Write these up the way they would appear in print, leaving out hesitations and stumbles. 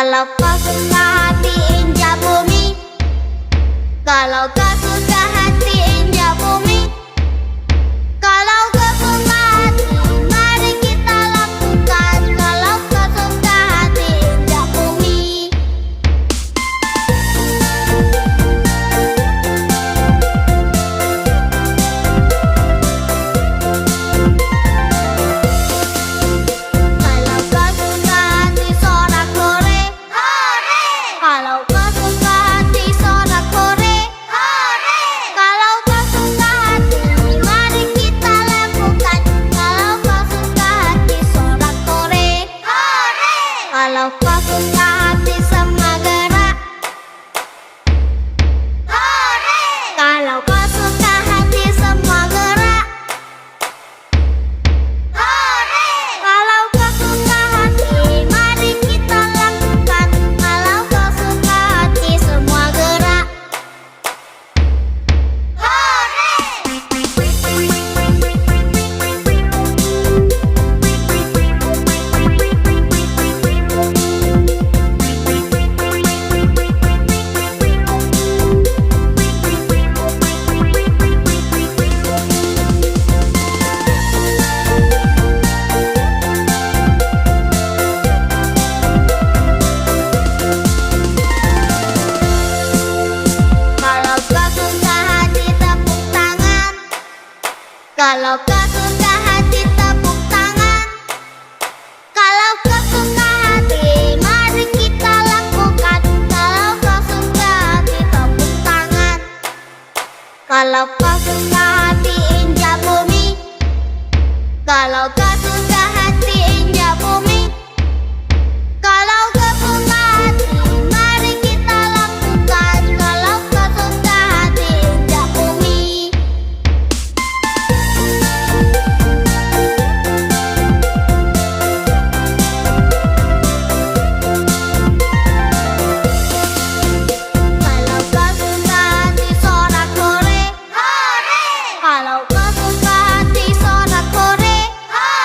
Kalau kau suka hati injak bumi, kalau kau suka hati injak bumi, kalau kau suka hati mari kita lakukan. Kalau kau suka hati injak bumi. Kalau kau suka hati sorak-sore, hore! Kalau kau suka hati sorak-sore, hore! Kalau kau suka hati mari kita lakukan. Kalau kau suka hati sorak-sore, hore! Kalau kau suka hati semua gerak, hore! Kalau kau suka hati semua gerak, hore! Kalau kau suka hati mari kita lakukan. Kalau kau suka hati semua gerak, kalau kau suka hati tepuk tangan. Kalau kau suka hati tepuk tangan. Kalau kau suka hati mari kita lakukan. Kalau kau suka hati tepuk tangan. Kalau kau suka hati injak bumi, kalau kau suka hati injak bumi, kalau kau suka hati mari kita lakukan. Kalau kau suka hati injak bumi. Kalau kau suka hati sorak-sore, hore! Kalau kau suka hati sorak-sore, hore!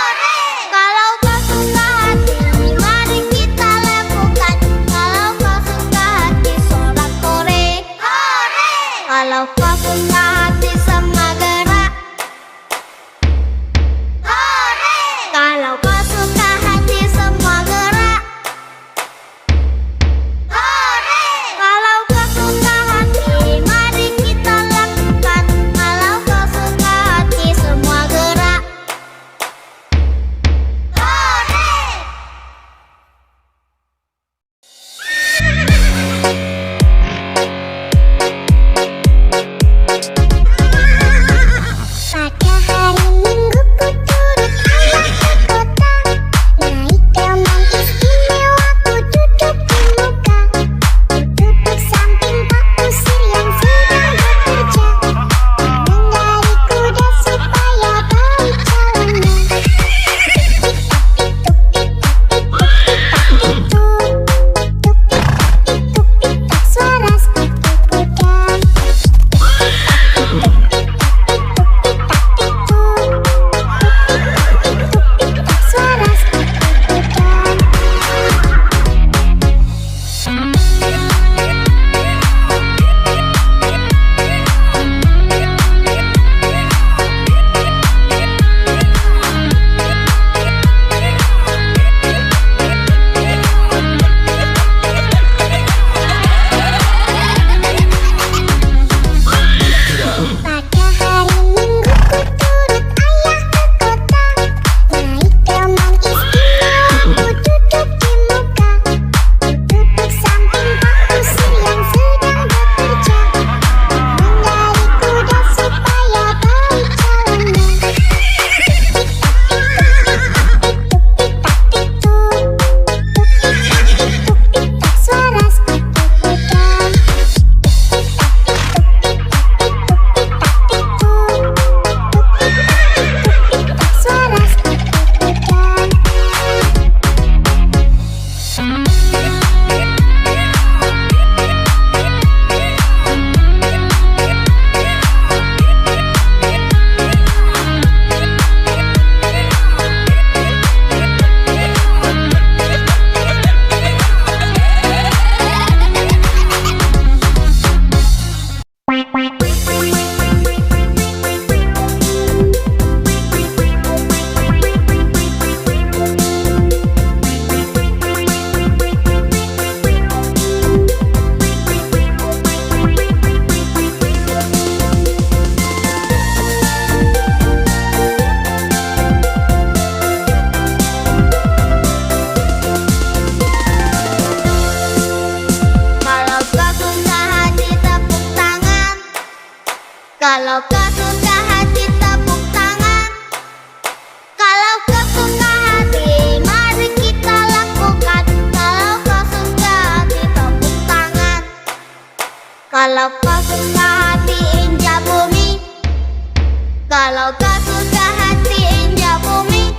Kalau kau suka hati injak bumi,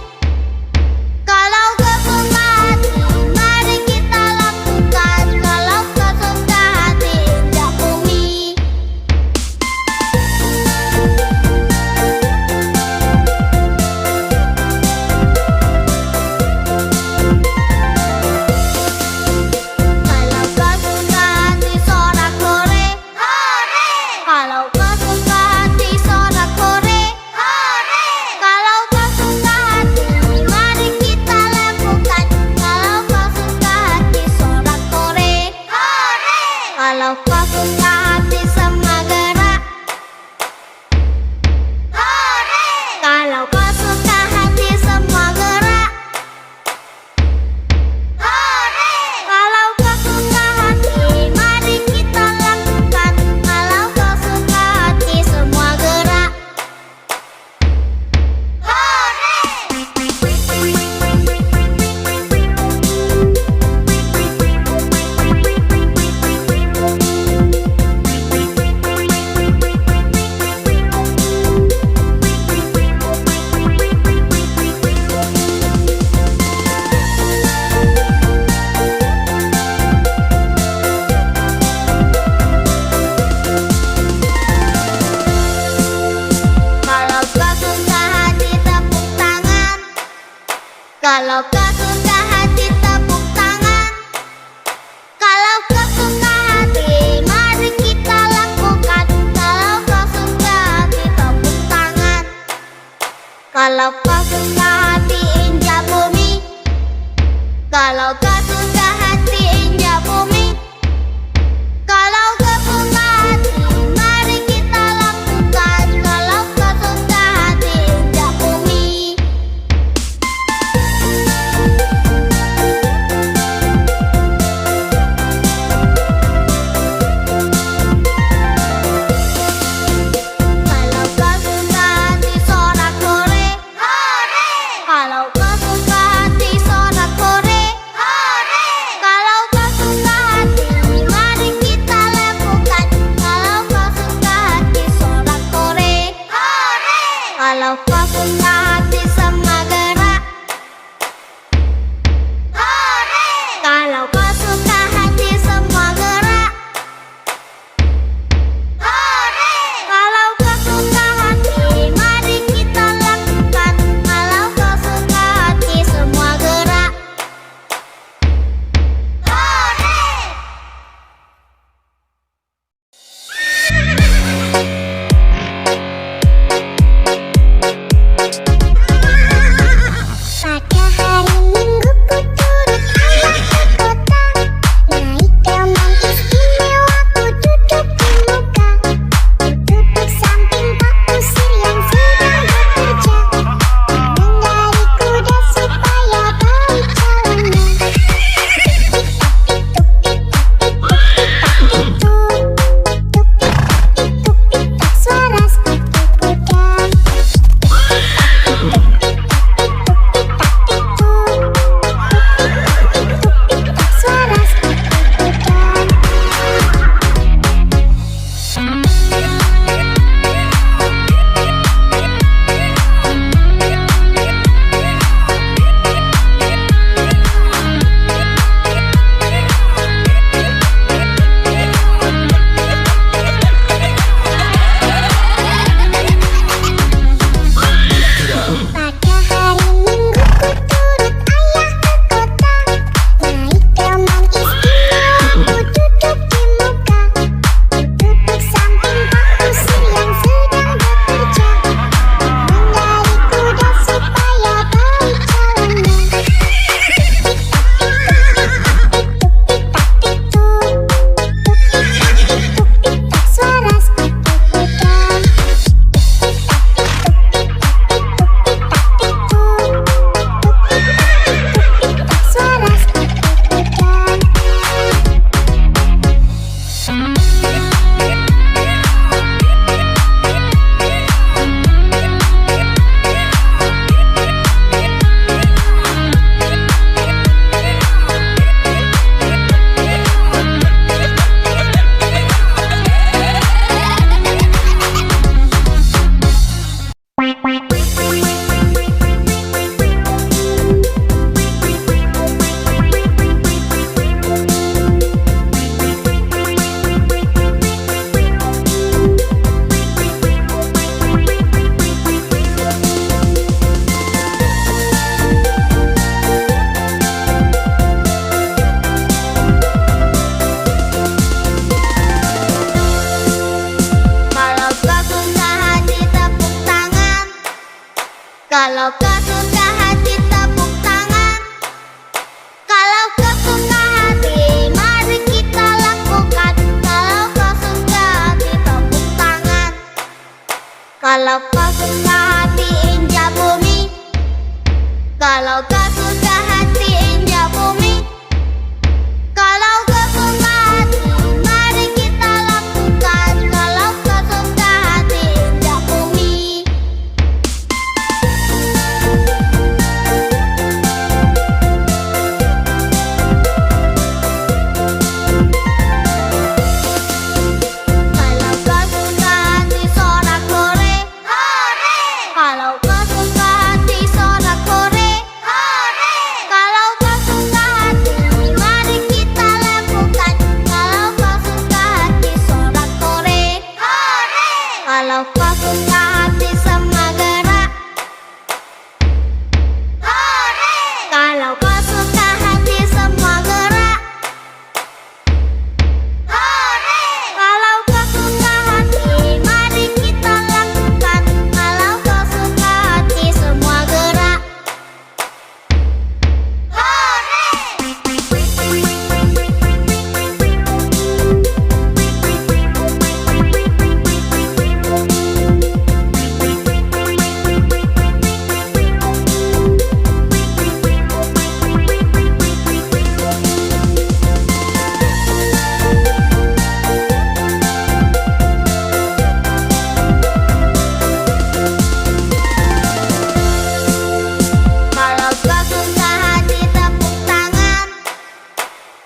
kalau kau suka hati mari kita lakukan. Kalau kau suka hati injak bumi. Kalau kau suka hati sorak-sore, hore! Kalau kau suka hati sorak-sore, hore! Kalau kau suka hati mari kita lakukan. Kalau kau suka hati sorak-sore, hore! Kalau kau suka hati semua gerak, hore! Kalau kau suka hati semua gerak, hore! Kalau kau suka hati mari kita lakukan. Kalau kau suka hati semua gerak, kalau kau suka hati tepuk tangan. Kalau kau suka hati tepuk tangan. Kalau kau suka hati mari kita lakukan. Kalau kau suka hati tepuk tangan. Kalau kau suka hati injak bumi. Kalau kau suka hati injak bumi. Kalau kau suka hati mari kita lakukan. Kalau kau suka hati injak bumi. Kalau kau suka hati sorak-sore, hore! Kalau kau suka hati sorak-sore, hore!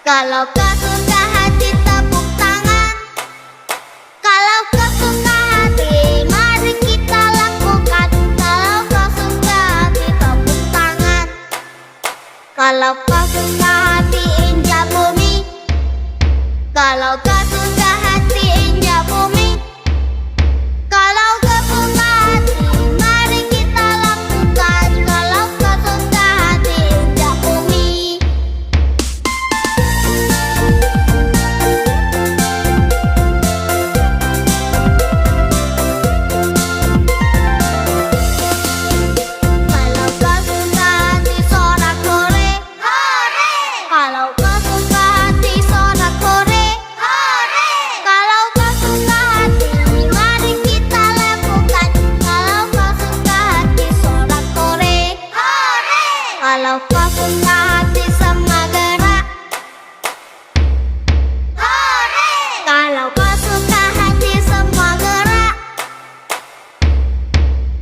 Kalau kau suka hati tepuk tangan. Kalau kau suka hati mari kita lakukan. Kalau kau suka hati tepuk tangan. Kalau kau suka hati injak bumi. Kalau kau suka hati injak bumi. Kalau kau suka hati mari kita lakukan. Kalau kau suka hati injak bumi. Kalau kau suka hati sorak-sore, hore! Kalau kau suka hati sorak-sore, hore! Kalau kau suka hati mari kita lakukan. Kalau kau suka hati sorak-sore, hore! Kalau kau suka hati semua gerak, hore! Kalau kau suka hati semua gerak,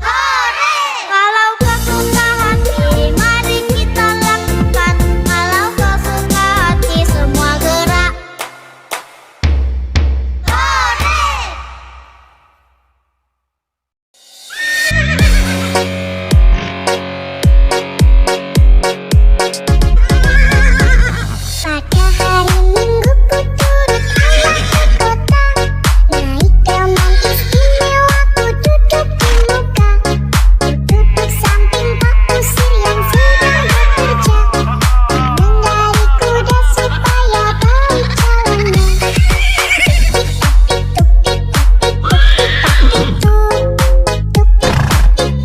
hore! Kalau kau suka hati mari kita lakukan. Kalau kau suka hati semua gerak, hore! Pada hari Minggu ku turut ayah ke kota. Naik teman istimewa ku duduk di muka. Ku duduk samping Pak Kusir yang sedang bekerja. Mengendari kuda supaya baik jalannya. Tuk-tik-tak suara sepatu kuda.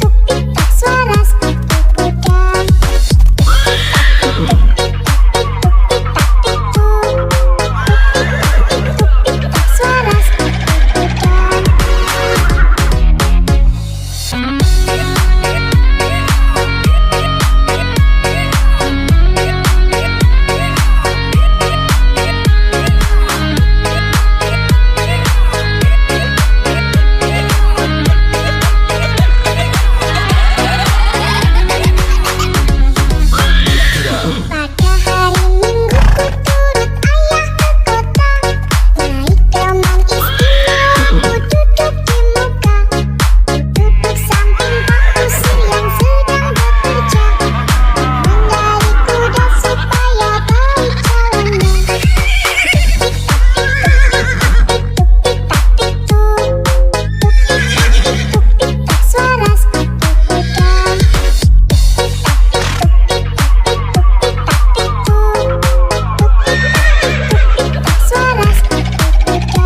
Tuk-tik-tak suara sepatu kuda. Pada hari Minggu ku turut ayah ke kota. Naik teman istimewa ku duduk di muka. Ku duduk samping Pak Kusir yang sedang bekerja. Mengendari kuda supaya baik jalannya. Tuk-tik-tak suara sepatu kuda. Tuk-tik-tak suara sepatu kuda.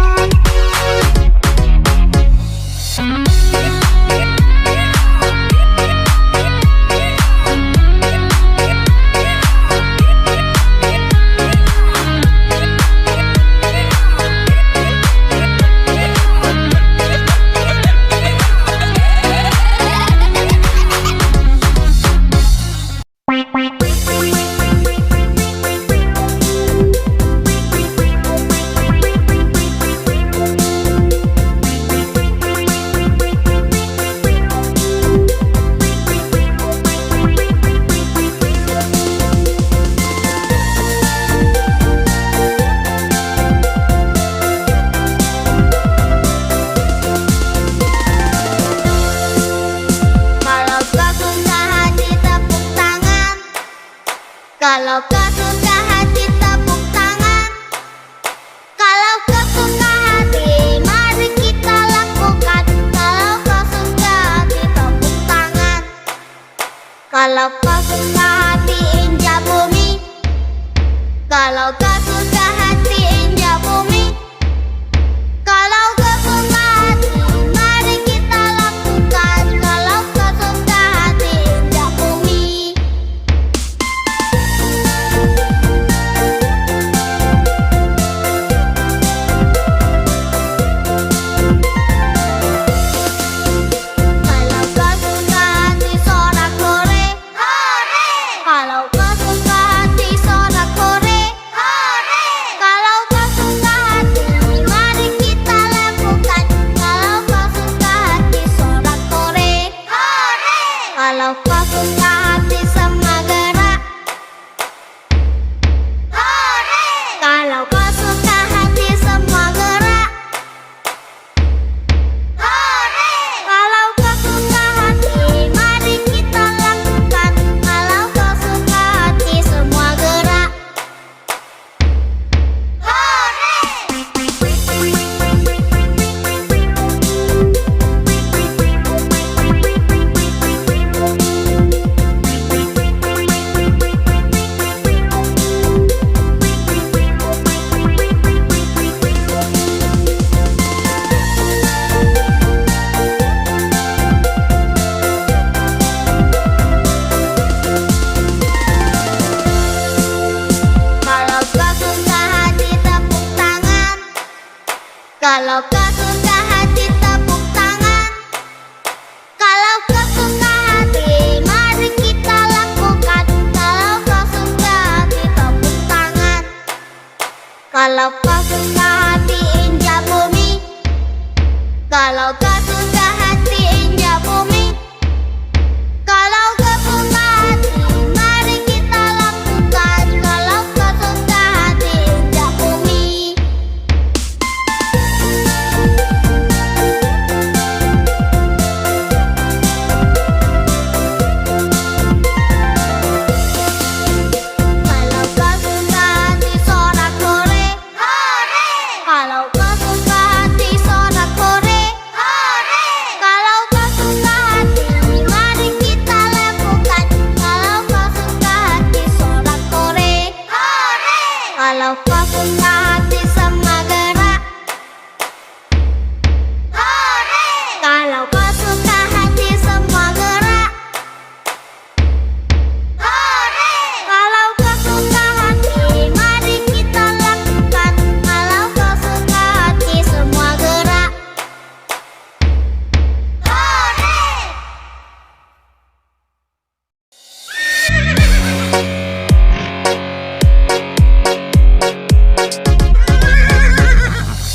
Kalau kau suka hati tepuk tangan. Kalau kau suka hati mari kita lakukan. Kalau kau suka hati tepuk tangan. Kalau kau suka hati injak bumi. Kalau kau suka hati injak bumi. Kalau kau suka hati mari kita lakukan. Kalau kau suka hati injak bumi. Kalau kau suka hati sorak-sore, hore! Kalau kau suka hati sorak-sore, hore! Kalau kau suka hati tepuk tangan. Kalau kau suka hati mari kita lakukan. Kalau kau suka hati tepuk tangan. Kalau kau suka hati injak bumi. Kalau kau suka hati injak bumi. Kalau kau suka hati mari kita lakukan. Kalau kau suka hati injak bumi. Kalau kau suka hati sorak-sore, hore! Kalau kau suka hati sorak-sore, hore! Kalau kau suka hati mari kita lakukan. Kalau kau suka hati sorak-sore, hore! Kalau kau suka hati semua gerak, hore! Kalau kau suka hati semua gerak, hore! Kalau kau suka hati mari kita lakukan. Kalau kau suka hati semua gerak, hore!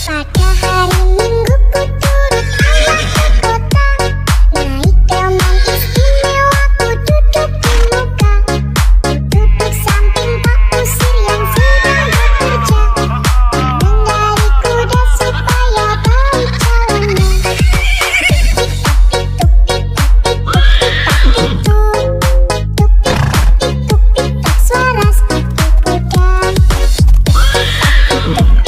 Pada hari Minggu ku turut ayah ke kota. Naik delman istimewa ku duduk di muka. Ku duduk samping Pak Kusir yang sedang bekerja. Mengendarai kuda supaya baik jalannya. Tuk-tik-tak suara sepatu kuda. Tuk-tik-tak suara sepatu kuda. Pada hari Minggu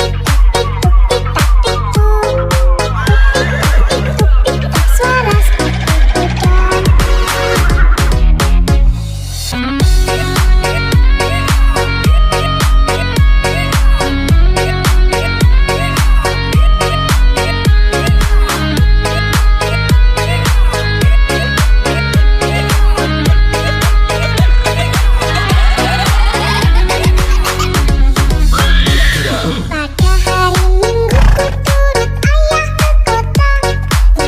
ku turut ayah ke kota.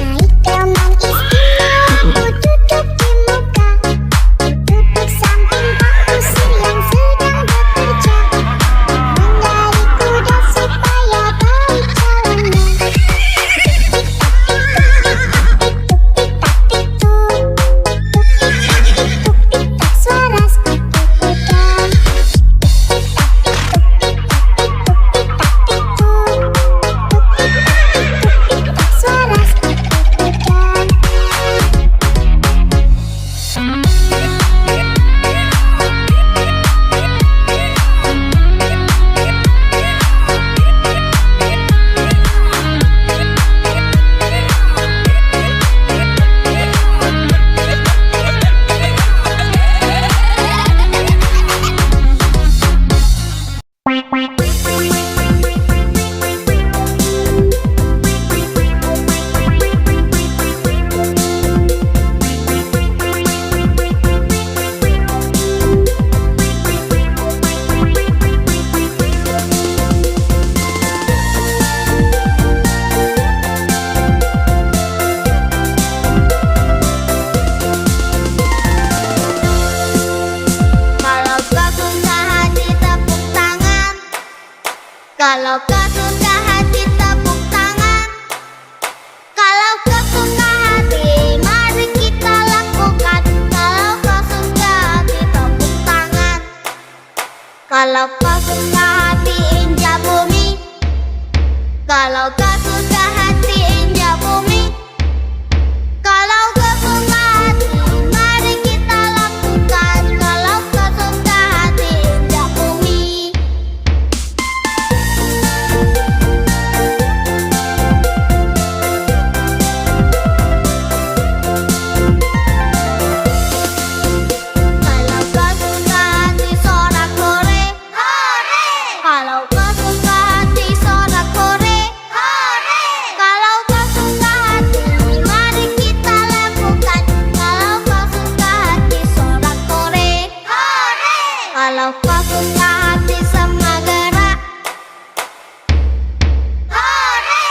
Naik delman istimewa ku duduk di muka. Ku duduk samping Pak Kusir yang sedang bekerja. Mengendarai kuda supaya baik jalannya. Tuk-tik-tak suara sepatu kuda. Tuk-tik-tak suara sepatu kuda. Kalau kau suka hati tepuk tangan. Kalau kau suka hati mari kita lakukan. Kalau kau suka hati tepuk tangan. Kalau kau suka hati injak bumi. Kalau kau suka hati injak bumi. Kalau kau suka hati mari kita lakukan. Kalau kau suka hati injak bumi. Kalau kau suka hati sorak-sore, hore! Kalau kau suka hati sorak-sore, hore! Kalau kau suka hati mari kita lakukan. Kalau kau suka hati sorak-sore, hore! Kalau kau suka hati semua gerak, hore!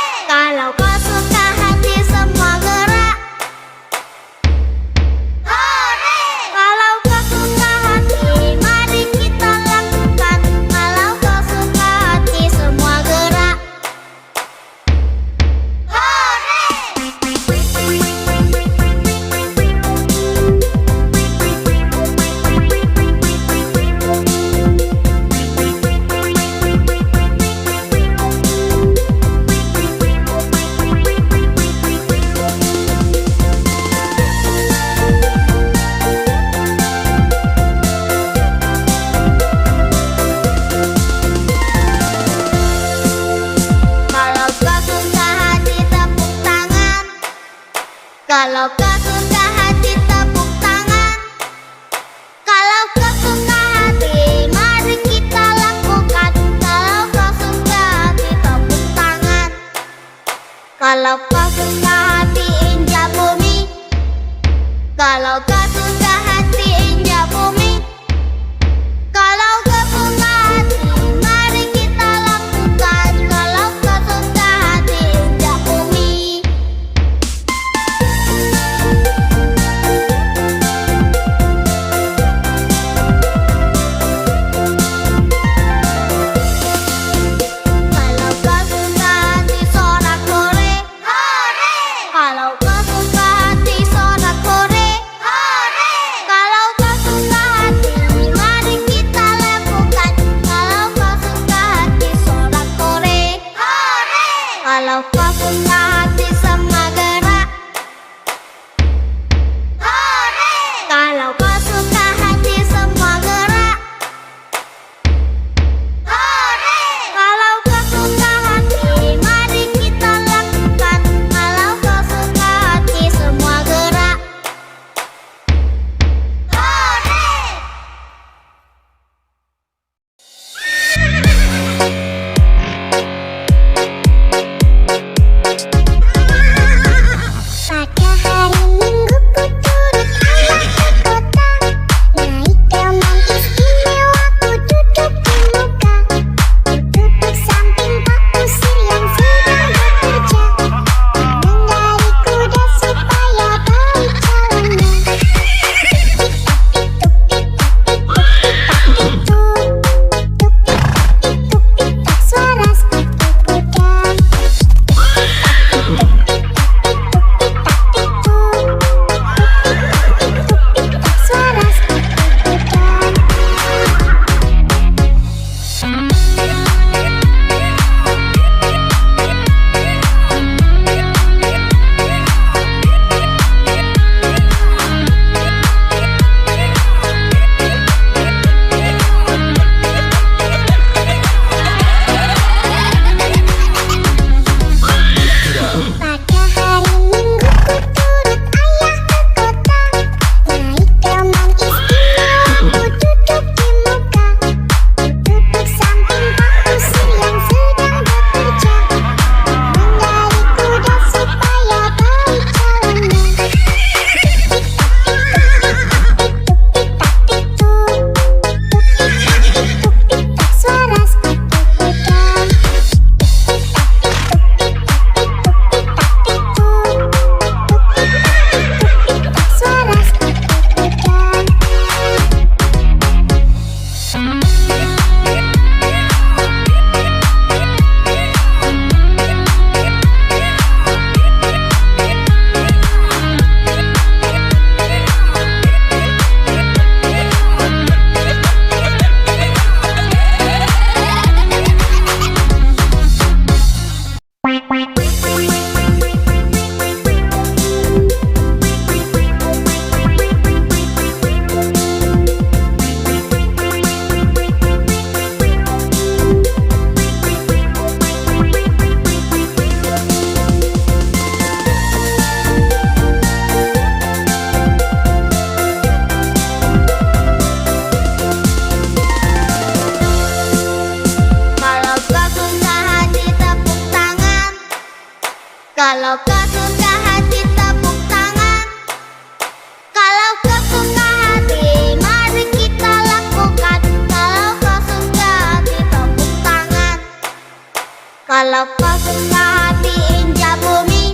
Kalau kau suka hati injak bumi,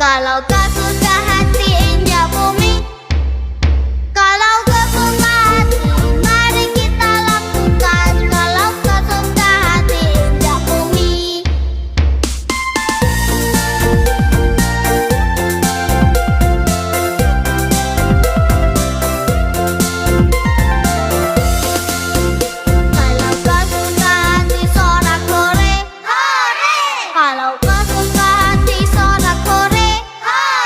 kalau kau suka hati injak bumi, kalau kau suka hati mari kita lakukan. Kalau kau suka hati injak bumi. Kalau kau suka hati sorak-hore, hore! Kalau kau suka hati sorak-hore, hore!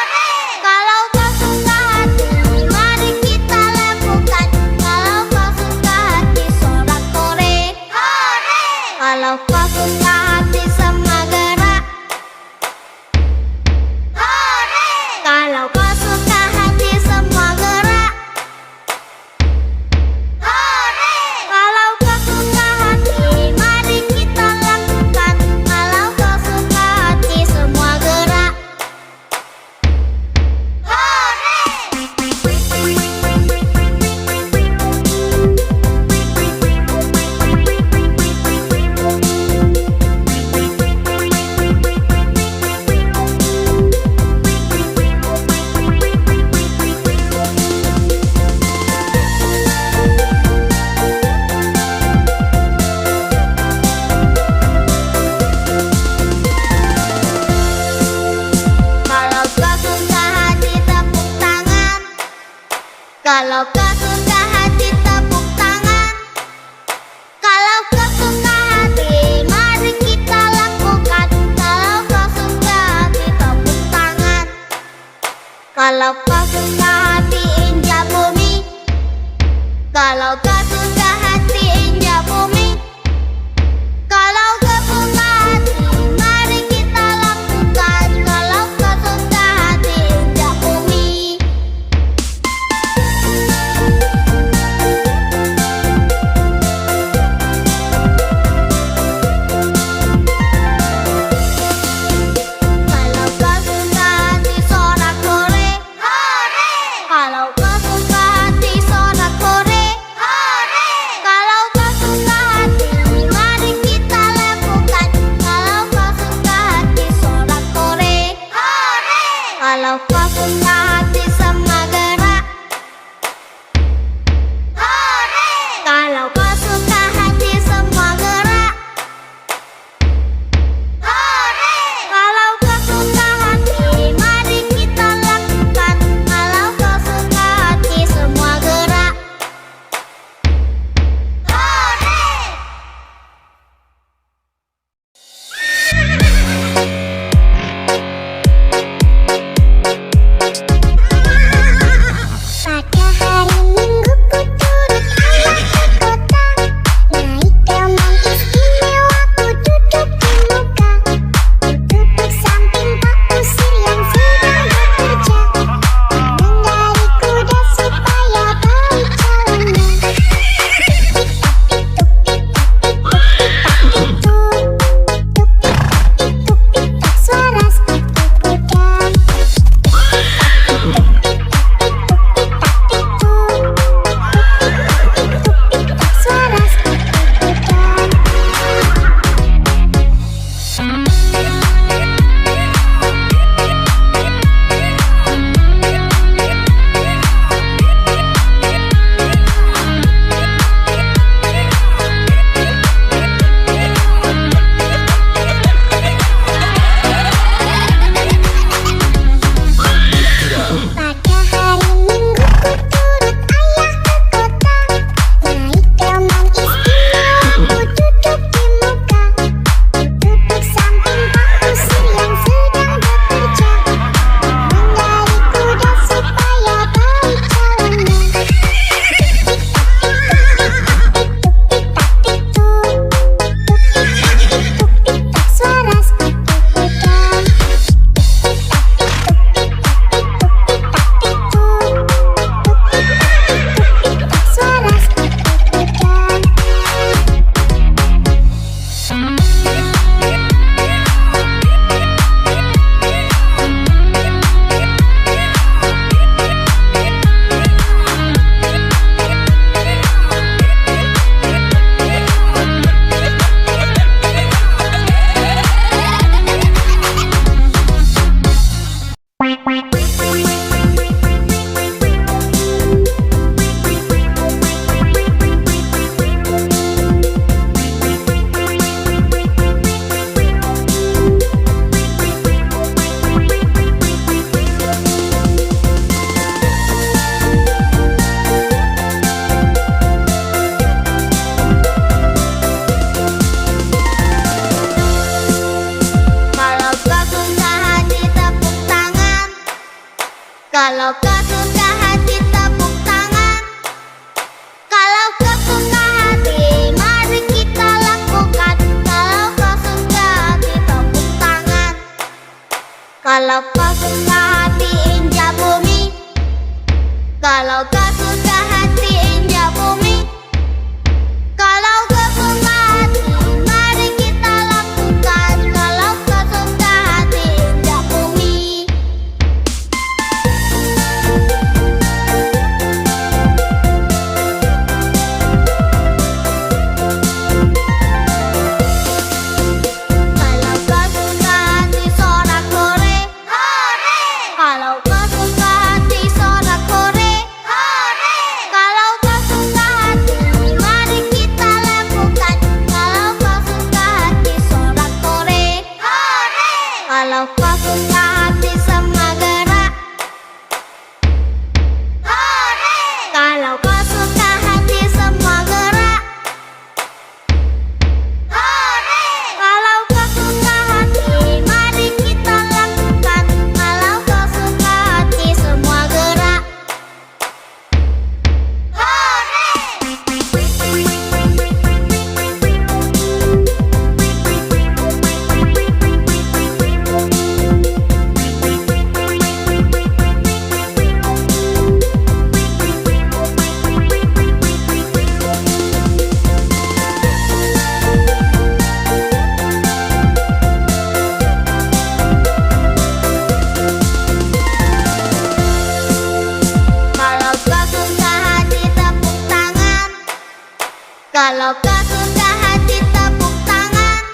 Kalau kau suka hati tepuk tangan.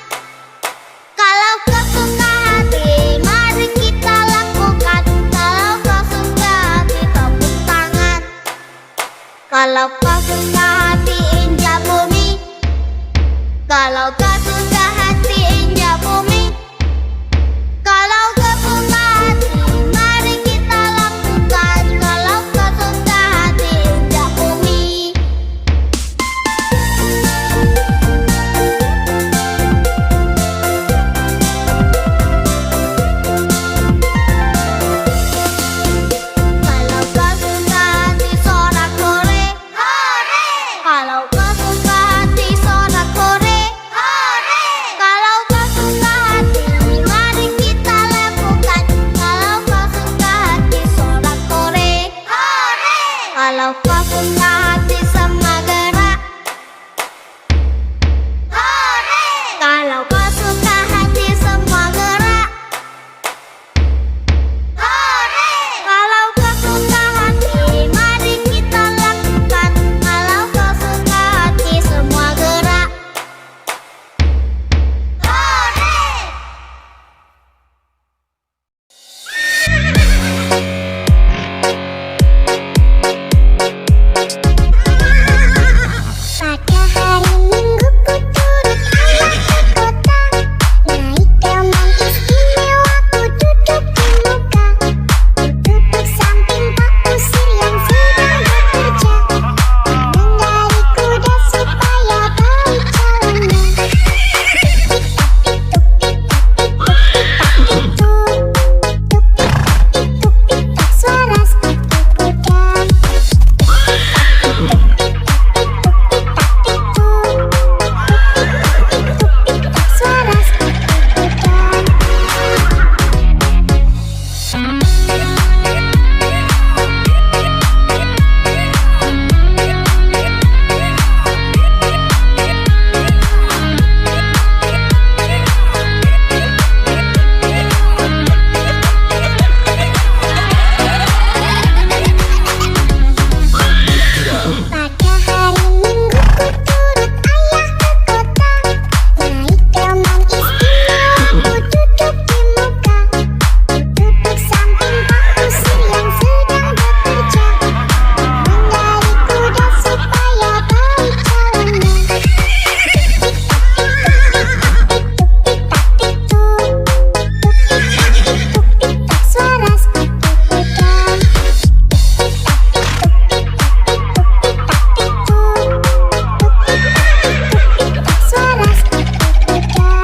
Kalau kau suka hati mari kita lakukan. Kalau kau suka hati tepuk tangan. Kalau kau suka hati injak bumi. Kalau kau suka hati injak bumi. Kalau kau suka hati mari kita lakukan. Kalau kau suka hati injak bumi. Kalau kau suka hati sorak-sorai, hore! Kalau kau suka hati sorak-sorai, hore! Kalau kau suka hati mari kita lakukan. Kalau kau suka hati sorak-sorai, hore! Kalau kau suka hati semua gerak, hore! Kalau kau suka hati semua gerak, hore! Kalau kau suka hati mari kita lakukan. Kalau kau suka hati semua gerak, hore! Pada hari Minggu ku turut ayah ke kota. Naik delman istimewa ku duduk di muka. Ku duduk samping Pak Kusir yang sedang bekerja. Mengendari kuda supaya baik jalannya. Tuk-tik-tak suara sepatu kuda. Suara sepatu kuda. Pada hari Minggu ku turut ayah ke kota. Naik delman istimewa ku duduk di muka. Ku duduk samping Pak Kusir yang sedang bekerja. Mengendari kuda supaya baik jalannya. Tuk-tik-tak suara sepatu kuda. Suara sepatu kuda.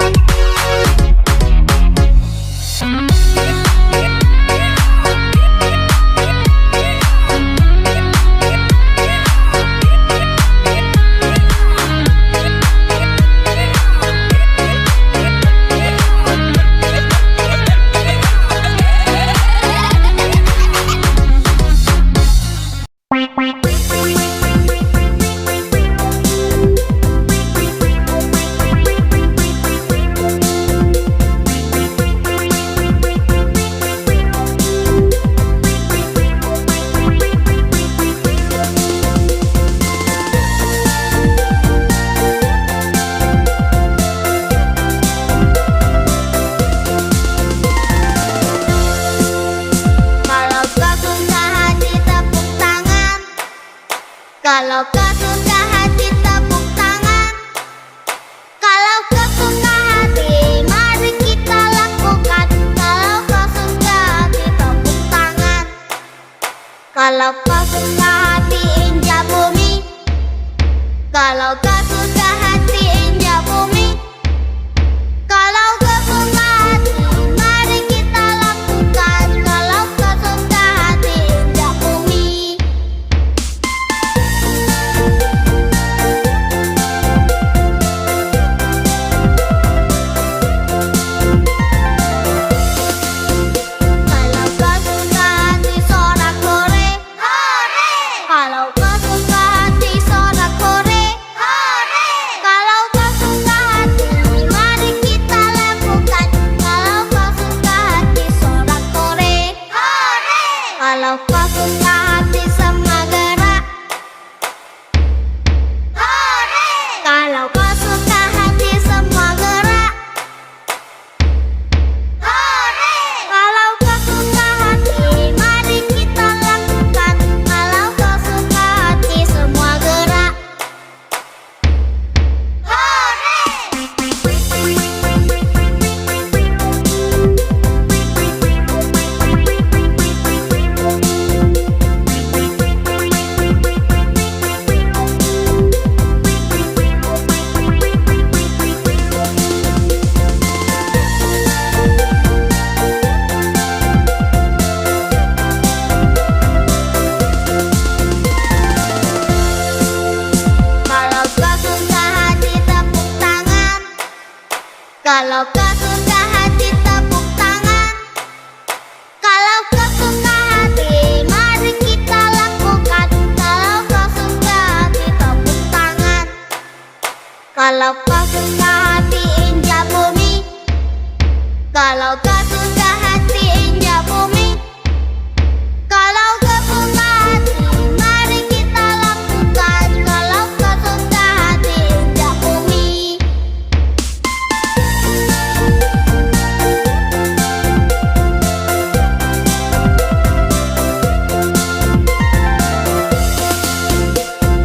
Kalau kau suka hati tepuk tangan. Kalau kau suka hati tepuk tangan. Kalau kau suka hati mari kita lakukan. Kalau kau suka hati tepuk tangan. Kalau kau suka hati injak bumi. Kalau kau suka hati injak bumi. Kalau kau suka hati mari kita lakukan. Kalau kau suka hati injak bumi. Kalau kau suka hati sorak-sorai, hore! Kalau kau suka hati sorak-sorai, hore! Kalau kau suka Kalau kau suka hati tepuk tangan. Kalau kau suka hati mari kita lakukan. Kalau kau suka hati tepuk tangan. Kalau kau suka hati injak bumi. Kalau kau suka hati injak bumi. Kalau kau suka hati mari kita lakukan. Kalau kau suka hati injak bumi.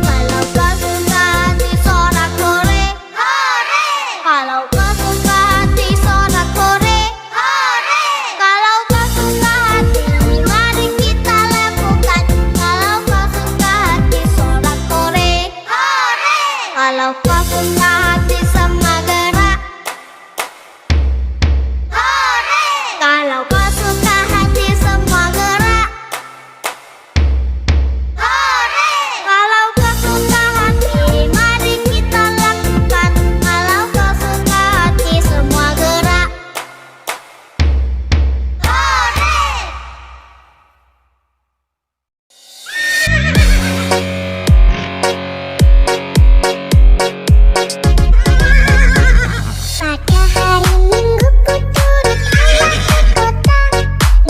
Kalau kau suka hati sorak-sorai, hore! Kalau kau suka hati sorak-sorai, hore! Kalau kau suka hati mari kita lakukan. Kalau kau suka hati sorak-sorai, hore! Kalau kau suka hati semua gerak, hore! Kalau kau suka hati semua gerak, hore! Kalau kau suka hati mari kita lakukan. Kalau kau suka hati semua gerak, hore! Pada hari Minggu ku turut ayah ke kota.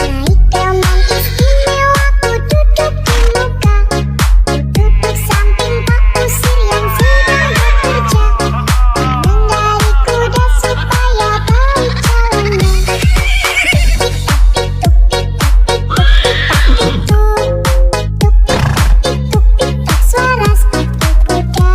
Naik delman istimewa ku duduk di muka. Ku duduk samping Pak Kusir yang sedang bekerja. Mengendari kuda supaya baik jalannya. Tuk-tik-tak suara sepatu kuda. Suara sepatu kuda.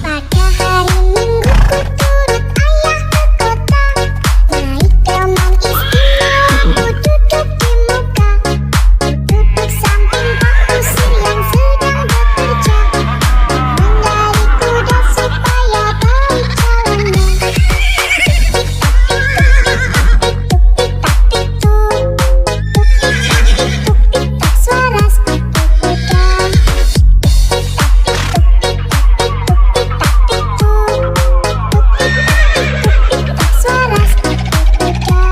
Pada hari Minggu ku turut ayah ke kota. Naik delman istimewa ku duduk di muka. Ku duduk samping Pak Kusir yang sedang bekerja. Mengendari kuda supaya baik jalannya. Tuk-tik-tak suara sepatu kuda. Suara sepatu kuda.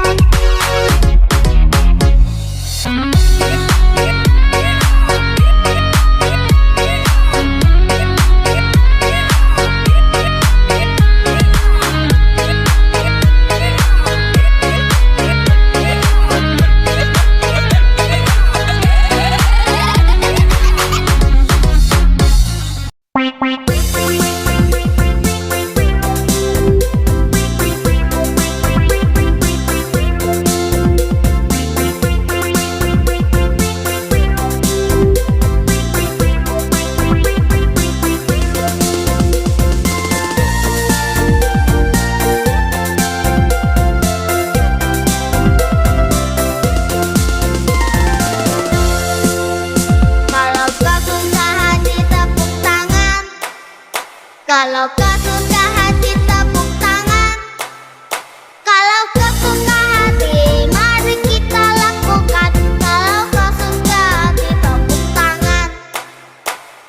Kalau kau suka hati tepuk tangan. Kalau kau suka hati tepuk tangan. Kalau kau suka hati mari kita lakukan. Kalau kau suka hati tepuk tangan.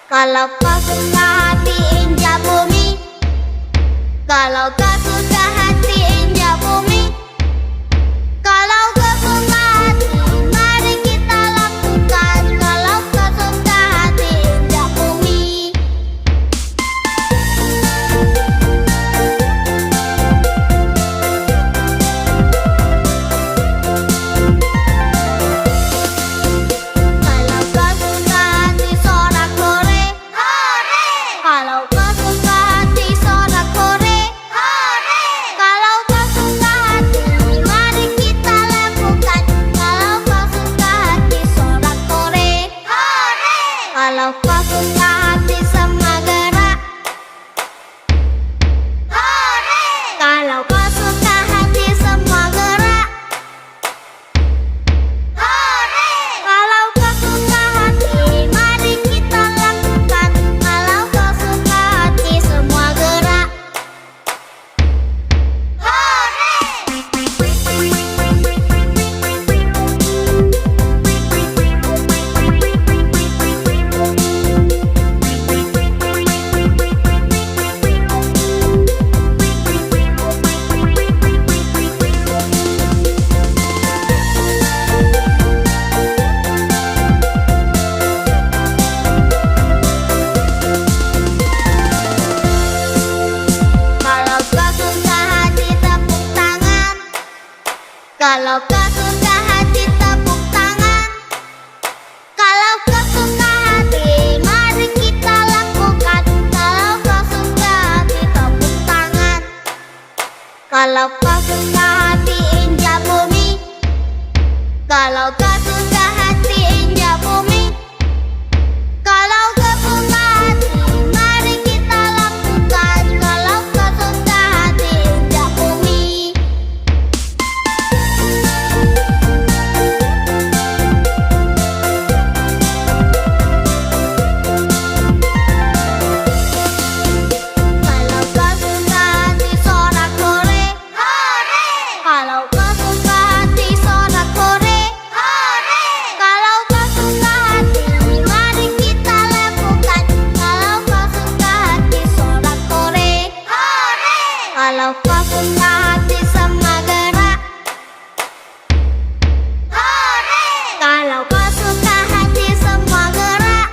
Kalau kau suka hati injak bumi. Kalau kau suka hati injak bumi. Kalau kau suka hati mari kita lakukan. Kalau kau suka hati injak bumi. Kalau kau suka hati sorak-sorai, hore! Kalau kau suka hati sorak-sorai, hore! Kalau kau suka hati injak bumi. Kalau kau suka hati injak bumi. Kalau kau suka hati, mari kita lakukan. Kalau kau suka hati injak bumi. Kalau kau suka hati sorak-sore, hore! Kalau kau suka hati sorak-sore, hore! Kalau kau suka hati, mari kita lakukan. Kalau kau suka hati sorak-sore, hore! Kalau kau suka hati semua gerak, hore! Kalau kau suka hati semua gerak,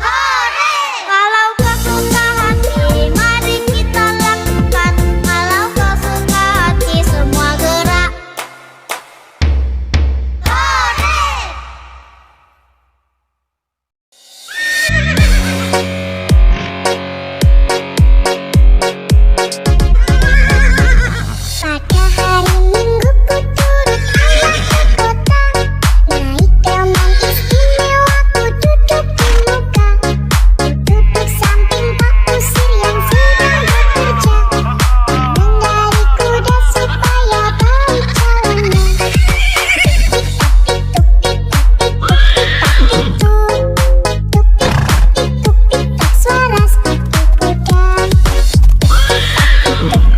hore! Kalau kau suka hati, mari kita lakukan. Kalau kau suka hati semua gerak, hore! Pada hari Minggu ku turut ayah ke kota. Naik delman istimewa ku duduk di muka. Ku duduk samping Pak Kusir yang sedang bekerja. Mengendari kuda supaya baik jalannya. Tuk-tik-tak suara sepatu kuda. Suara sepatu kuda. Pada hari Minggu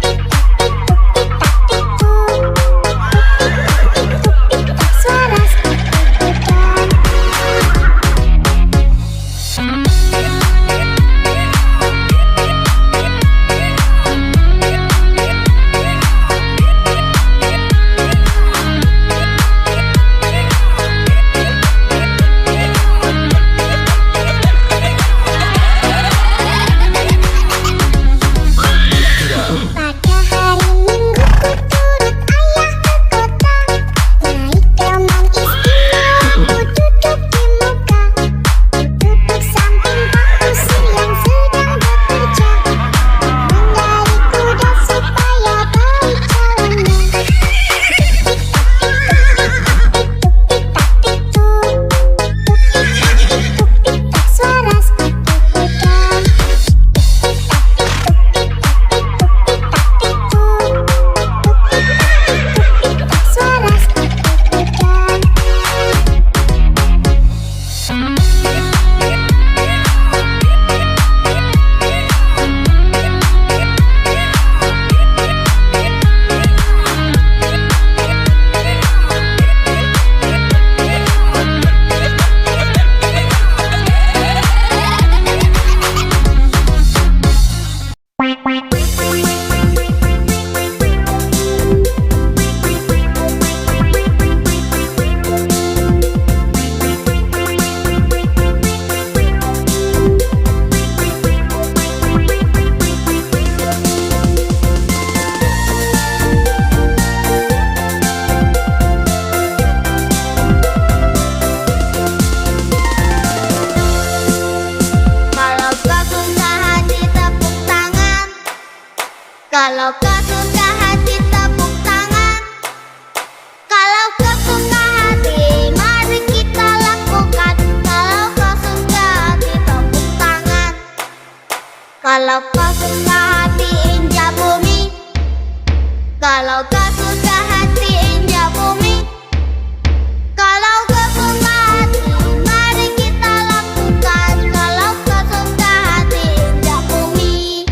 ku turut ayah ke kota. Naik delman istimewa ku duduk di muka. Ku duduk samping Pak Kusir yang sedang bekerja. Mengendari kuda supaya baik jalannya. Tuk-tik-tak suara sepatu kuda. Suara sepatu kuda. Kalau kau suka hati tepuk tangan. Kalau kau suka hati tepuk tangan. Kalau kau suka hati, mari kita lakukan. Kalau kau suka hati tepuk tangan. Kalau kau suka hati injak bumi. Kalau kau suka hati injak bumi. Kalau kau suka hati, mari kita lakukan. Kalau kau suka hati injak bumi.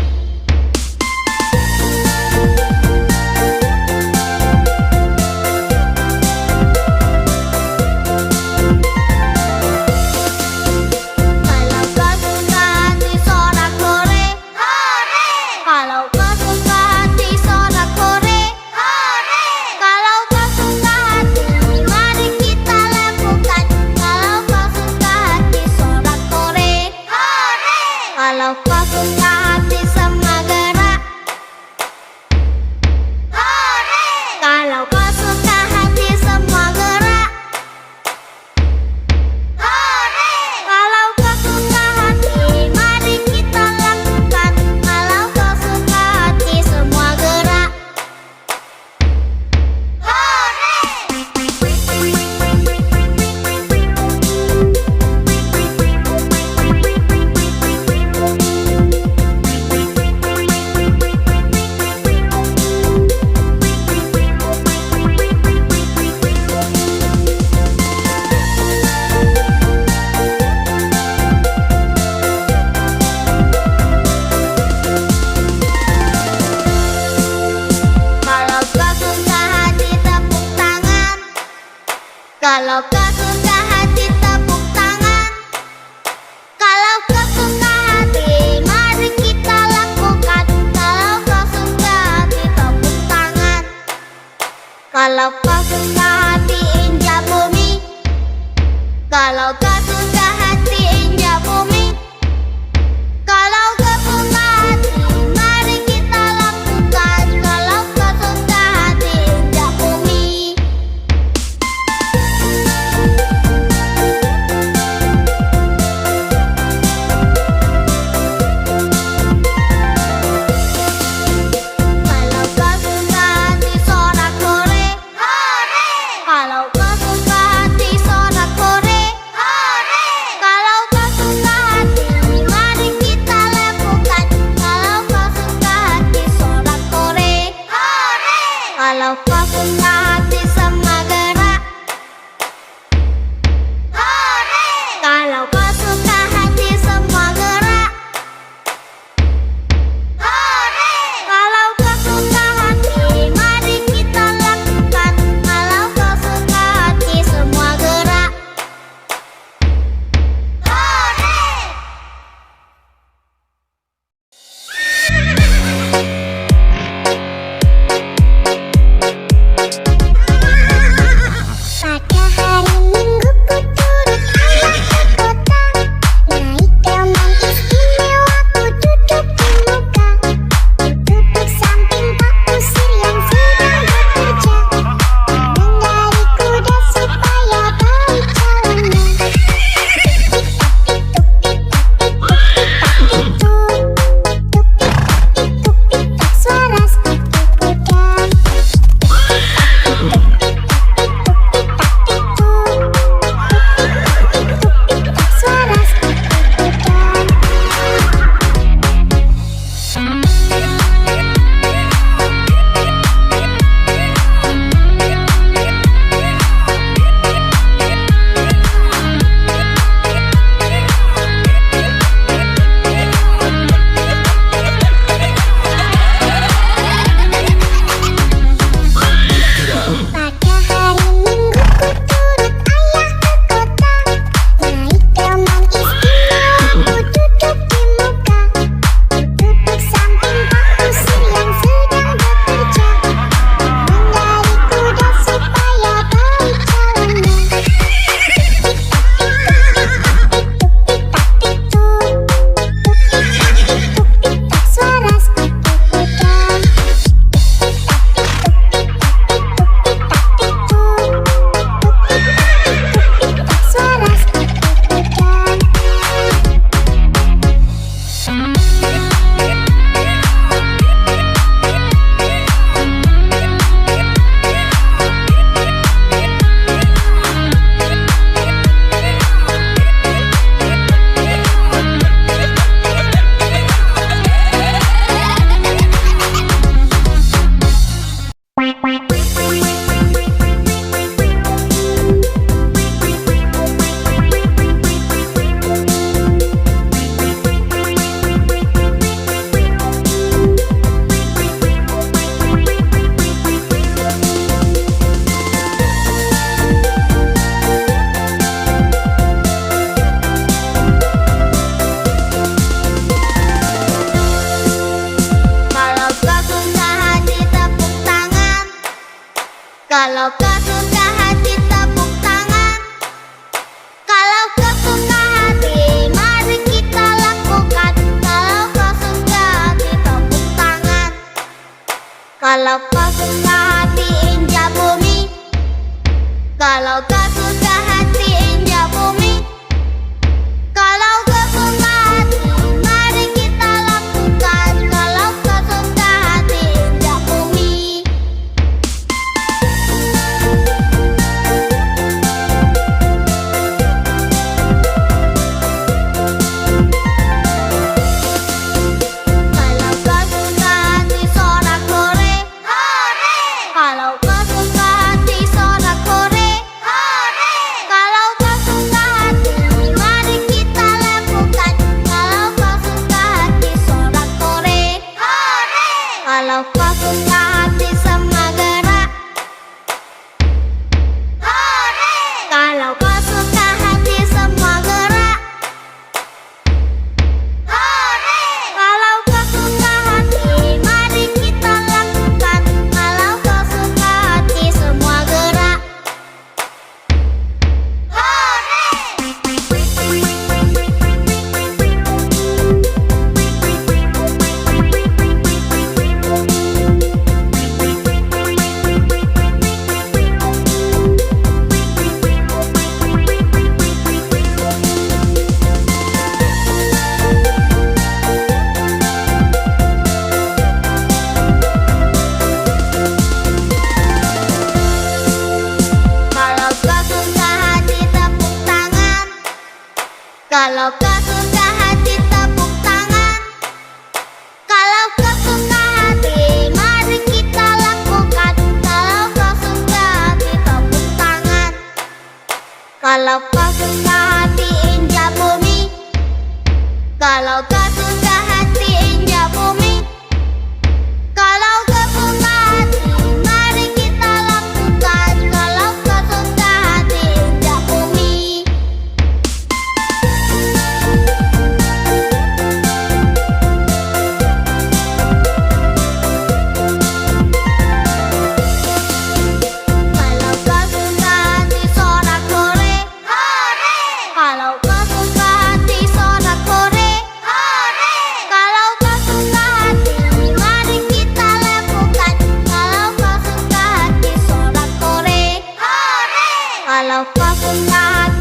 Kalau kau suka hati sorak-sore, hore! Kalau kau suka hati sorak-sore, hore! Kalau kau suka hati, mari kita lakukan. Kalau kau suka hati sorak-sore, hore! Kalau kau suka hati semua gerak, hore! Kalau kau suka hati semua gerak, hore! Kalau kau suka hati, mari kita lakukan. Kalau kau suka hati semua Kalau kau suka hati injak bumi. Kalau kau suka hati injak bumi. Kalau kau suka hati, mari kita lakukan. Kalau kau suka hati injak bumi. Kalau kau suka hati sorak-sore, hore! Kalau kau suka hati sorak-sore, hore! Kalau kau suka hati, mari kita lakukan. Kalau kau suka hati sorak-sore, hore! Kalau kau suka hati semua gerak, hore! Kalau kau suka hati semua gerak, hore! Kalau kau suka hati, mari kita lakukan. Kalau kau suka hati semua gerak, kalau kau suka hati tepuk tangan. Kalau kau suka hati tepuk tangan. Kalau kau suka hati, mari kita lakukan. Kalau kau suka hati tepuk tangan. Kalau kau suka hati injak bumi. Kalau kau suka hati injak bumi. Kalau kau suka hati, mari kita lakukan. Kalau kau suka hati injak bumi. Kalau kau suka hati sorak-sore, hore! Kalau kau suka hati sorak-sore, hore! Kalau kau suka hati, mari kita lakukan. Kalau kau suka hati sorak-sore, hore! Kalau kau suka hati